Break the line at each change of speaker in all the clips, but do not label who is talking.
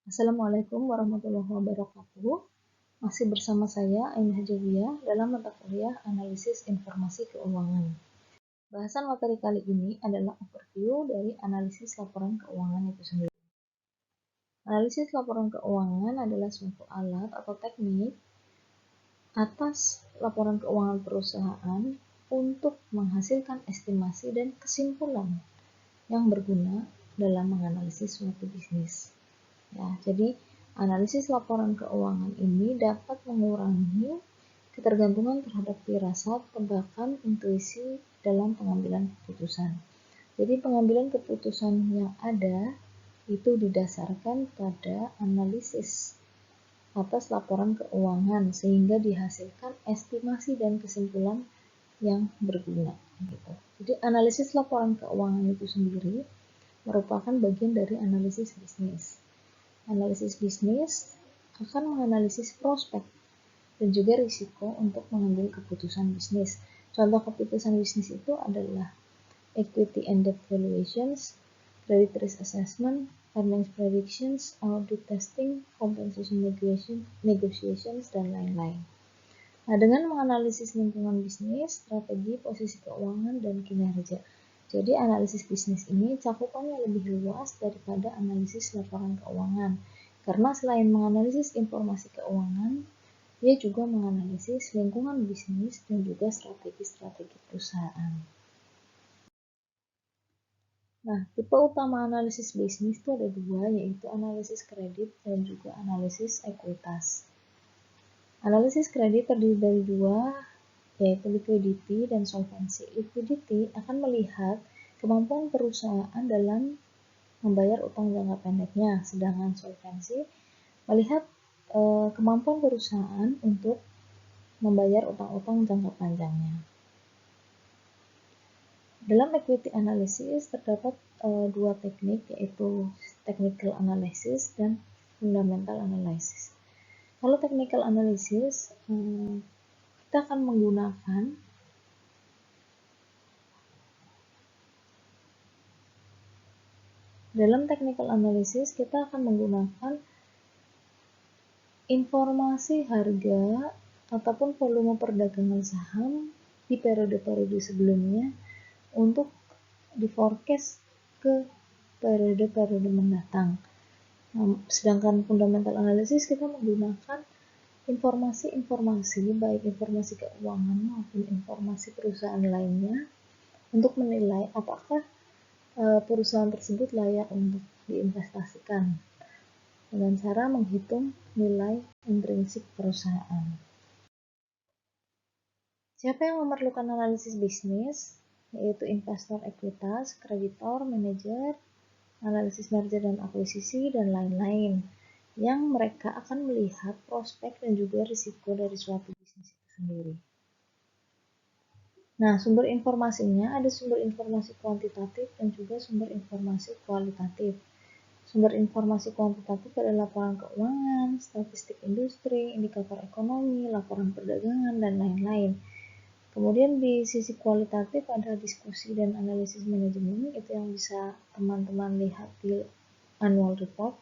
Assalamualaikum warahmatullahi wabarakatuh. Masih bersama saya Ainah Jawiyah dalam mata kuliah Analisis Informasi Keuangan. Bahasan materi kali ini adalah overview dari analisis laporan keuangan itu sendiri. Analisis laporan keuangan adalah suatu alat atau teknik atas laporan keuangan perusahaan untuk menghasilkan estimasi dan kesimpulan yang berguna dalam menganalisis suatu bisnis. Ya, jadi analisis laporan keuangan ini dapat mengurangi ketergantungan terhadap firasat, tebakan, intuisi dalam pengambilan keputusan. Jadi pengambilan keputusan yang ada itu didasarkan pada analisis atas laporan keuangan sehingga dihasilkan estimasi dan kesimpulan yang berguna. Gitu. Jadi analisis laporan keuangan itu sendiri merupakan bagian dari analisis bisnis. Analisis bisnis akan menganalisis prospek dan juga risiko untuk mengambil keputusan bisnis. Contoh keputusan bisnis itu adalah equity and debt valuations, credit risk assessment, earnings predictions, audit testing, compensation negotiations, dan lain-lain. Nah, dengan menganalisis lingkungan bisnis, strategi, posisi keuangan, dan kinerja. Jadi analisis bisnis ini cakupannya lebih luas daripada analisis laporan keuangan. Karena selain menganalisis informasi keuangan, dia juga menganalisis lingkungan bisnis dan juga strategi-strategi perusahaan. Nah, tipe utama analisis bisnis itu ada dua, yaitu analisis kredit dan juga analisis ekuitas. Analisis kredit terdiri dari dua, yaitu liquidity dan solvency. Liquidity akan melihat kemampuan perusahaan dalam membayar utang jangka pendeknya, sedangkan solvency melihat kemampuan perusahaan untuk membayar utang-utang jangka panjangnya. Dalam equity analysis terdapat dua teknik, yaitu technical analysis dan fundamental analysis. Kalau technical analysis, kita akan menggunakan dalam technical analysis kita akan menggunakan informasi harga ataupun volume perdagangan saham di periode-periode sebelumnya untuk di-forecast ke periode-periode mendatang. Sedangkan fundamental analysis kita menggunakan informasi-informasi, baik informasi keuangan maupun informasi perusahaan lainnya untuk menilai apakah perusahaan tersebut layak untuk diinvestasikan dengan cara menghitung nilai intrinsik perusahaan. Siapa yang memerlukan analisis bisnis? Yaitu investor ekuitas, kreditor, manajer, analisis merger dan akuisisi, dan lain-lain, yang mereka akan melihat prospek dan juga risiko dari suatu bisnis itu sendiri. Nah, sumber informasinya ada sumber informasi kuantitatif dan juga sumber informasi kualitatif. Sumber informasi kuantitatif adalah laporan keuangan, statistik industri, indikator ekonomi, laporan perdagangan, dan lain-lain. Kemudian di sisi kualitatif ada diskusi dan analisis manajemen, itu yang bisa teman-teman lihat di annual report.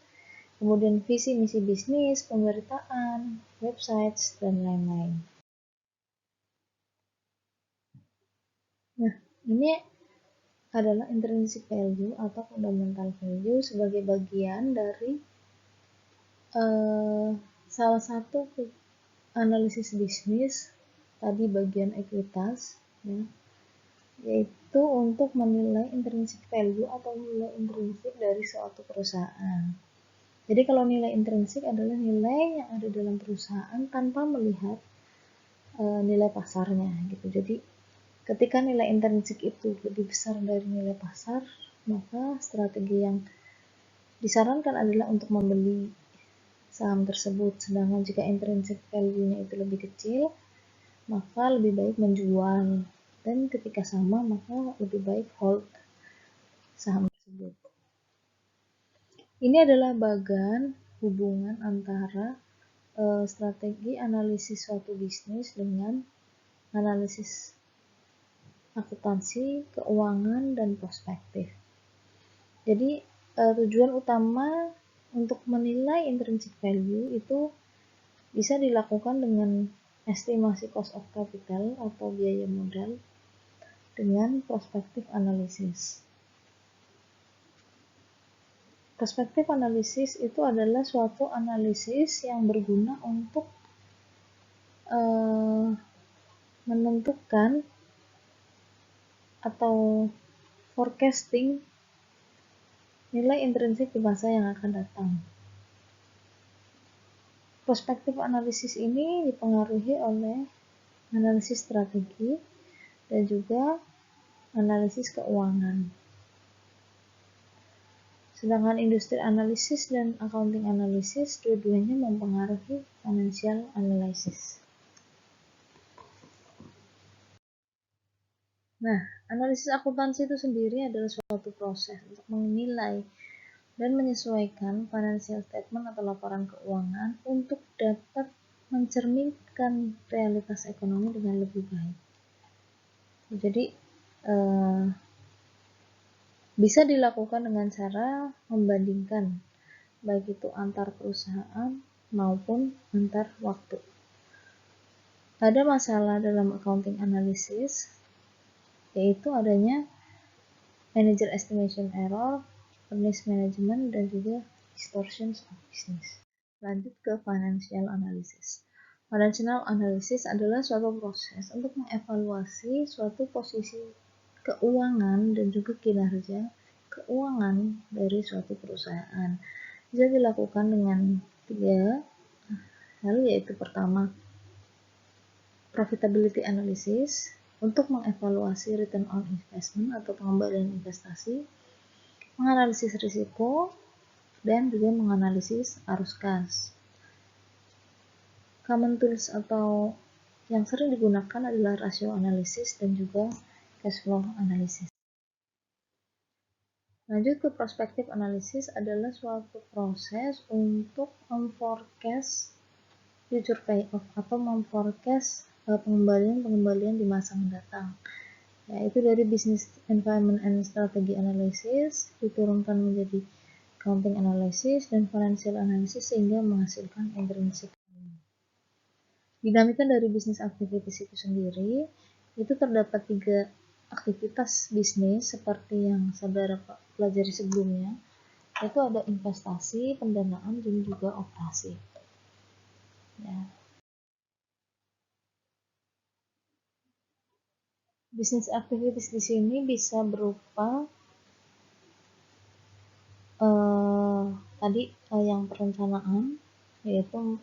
Kemudian visi misi bisnis, pemberitaan, websites, dan lain-lain. Nah, ini adalah intrinsic value atau fundamental value sebagai bagian dari salah satu analisis bisnis, tadi bagian ekuitas, ya, yaitu untuk menilai intrinsic value atau nilai intrinsik dari suatu perusahaan. Jadi kalau nilai intrinsik adalah nilai yang ada dalam perusahaan tanpa melihat nilai pasarnya gitu. Jadi ketika nilai intrinsik itu lebih besar dari nilai pasar, maka strategi yang disarankan adalah untuk membeli saham tersebut. Sedangkan jika intrinsic value-nya itu lebih kecil, maka lebih baik menjual. Dan ketika sama, maka lebih baik hold saham tersebut. Ini adalah bagan hubungan antara strategi analisis suatu bisnis dengan analisis akuntansi, keuangan, dan perspektif. Jadi tujuan utama Untuk menilai intrinsic value itu bisa dilakukan dengan estimasi cost of capital atau biaya modal dengan prospektif analisis. Prospektif analisis itu adalah suatu analisis yang berguna untuk menentukan atau forecasting nilai intrinsik di masa yang akan datang. Prospektif analisis ini dipengaruhi oleh analisis strategi dan juga analisis keuangan. Sedangkan industri analisis dan accounting analisis dua-duanya mempengaruhi financial analysis. Nah, analisis akuntansi itu sendiri adalah suatu proses untuk menilai dan menyesuaikan financial statement atau laporan keuangan untuk dapat mencerminkan realitas ekonomi dengan lebih baik. Jadi, bisa dilakukan dengan cara membandingkan baik itu antar perusahaan maupun antar waktu. Ada masalah dalam accounting analysis, yaitu adanya manager estimation error, earnings management, dan juga distortions of business. Lanjut ke financial analysis. Financial analysis adalah suatu proses untuk mengevaluasi suatu posisi keuangan dan juga kinerja keuangan dari suatu perusahaan. Bisa dilakukan dengan 3 hal, yaitu pertama, profitability analysis untuk mengevaluasi return on investment atau pengembalian investasi, menganalisis risiko, dan juga menganalisis arus kas. Common tools atau yang sering digunakan adalah rasio analysis dan juga cash flow analysis. Lanjut ke prospektif analisis adalah suatu proses untuk memforecast future payoff atau memforecast pengembalian di masa mendatang, yaitu dari business environment and strategy analysis diturunkan menjadi accounting analysis dan financial analysis sehingga menghasilkan intrinsic value. Dinamika dari bisnis activities itu sendiri itu terdapat 3 aktivitas bisnis seperti yang saudara pelajari sebelumnya, yaitu ada investasi, pendanaan, dan juga operasi. Ya. Bisnis activities di sini bisa berupa yang perencanaan, yaitu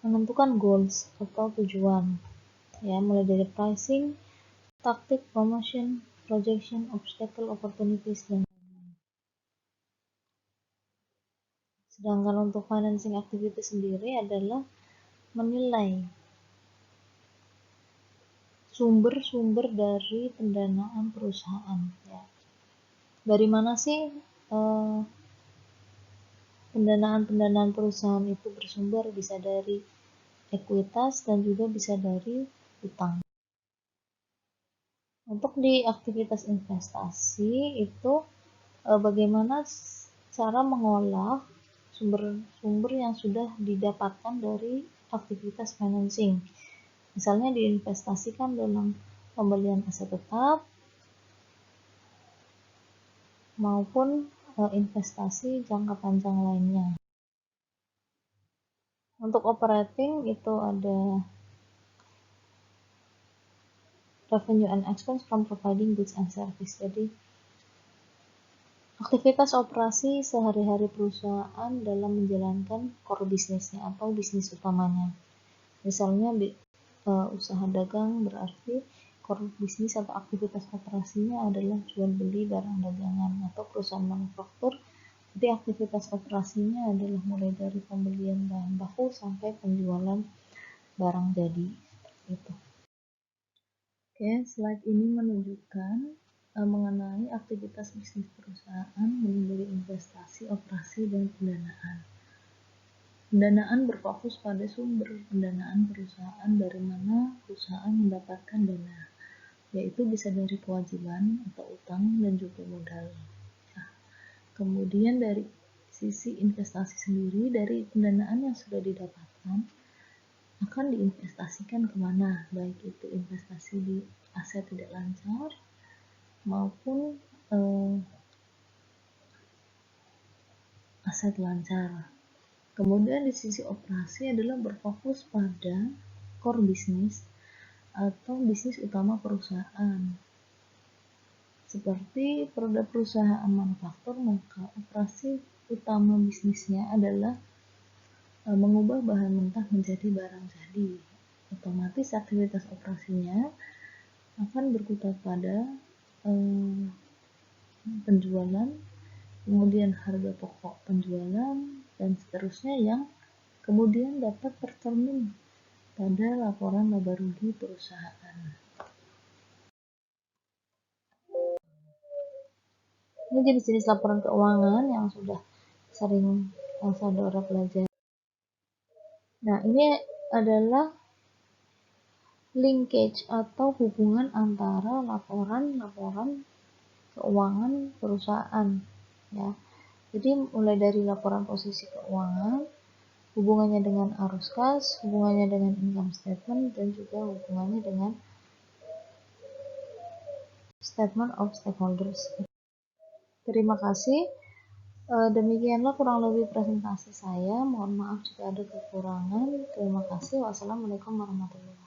menentukan goals atau tujuan, ya, mulai dari pricing, taktik, promotion, projection, obstacle, opportunities, dan lain-lain. Sedangkan untuk financing activity sendiri adalah menilai sumber-sumber dari pendanaan perusahaan, ya. Dari mana sih pendanaan perusahaan itu bersumber? Bisa dari ekuitas dan juga bisa dari utang. Untuk di aktivitas investasi itu bagaimana cara mengolah sumber-sumber yang sudah didapatkan dari aktivitas financing. Misalnya diinvestasikan dalam pembelian aset tetap maupun investasi jangka panjang lainnya. Untuk operating itu ada revenue and expense from providing goods and service. Jadi aktivitas operasi sehari-hari perusahaan dalam menjalankan core bisnisnya atau bisnis utamanya. Misalnya usaha dagang berarti core bisnis atau aktivitas operasinya adalah jual beli barang dagangan, atau perusahaan manufaktur. Jadi aktivitas operasinya adalah mulai dari pembelian bahan baku sampai penjualan barang jadi. Itu. Oke, slide ini menunjukkan mengenai aktivitas bisnis perusahaan mulai dari investasi, operasi, dan pendanaan. Pendanaan berfokus pada sumber pendanaan perusahaan, dari mana perusahaan mendapatkan dana, yaitu bisa dari kewajiban atau utang dan juga modal. Nah, Kemudian dari sisi investasi sendiri, dari pendanaan yang sudah didapatkan akan diinvestasikan kemana, baik itu investasi di aset tidak lancar maupun aset lancar. Kemudian di sisi operasi adalah berfokus pada core bisnis atau bisnis utama perusahaan. Seperti produk perusahaan manufaktur, maka operasi utama bisnisnya adalah mengubah bahan mentah menjadi barang jadi. Otomatis aktivitas operasinya akan berkutat pada penjualan, kemudian harga pokok penjualan, dan seterusnya yang kemudian dapat tercermin pada laporan laba rugi perusahaan. Ini jenis-jenis laporan keuangan yang sudah sering saudara pelajari. Nah, ini adalah linkage atau hubungan antara laporan-laporan keuangan perusahaan, ya. Jadi mulai dari laporan posisi keuangan, hubungannya dengan arus kas, hubungannya dengan income statement, dan juga hubungannya dengan statement of stakeholders. Terima kasih. Demikianlah kurang lebih presentasi saya. Mohon maaf jika ada kekurangan. Terima kasih. Wassalamualaikum warahmatullahi wabarakatuh.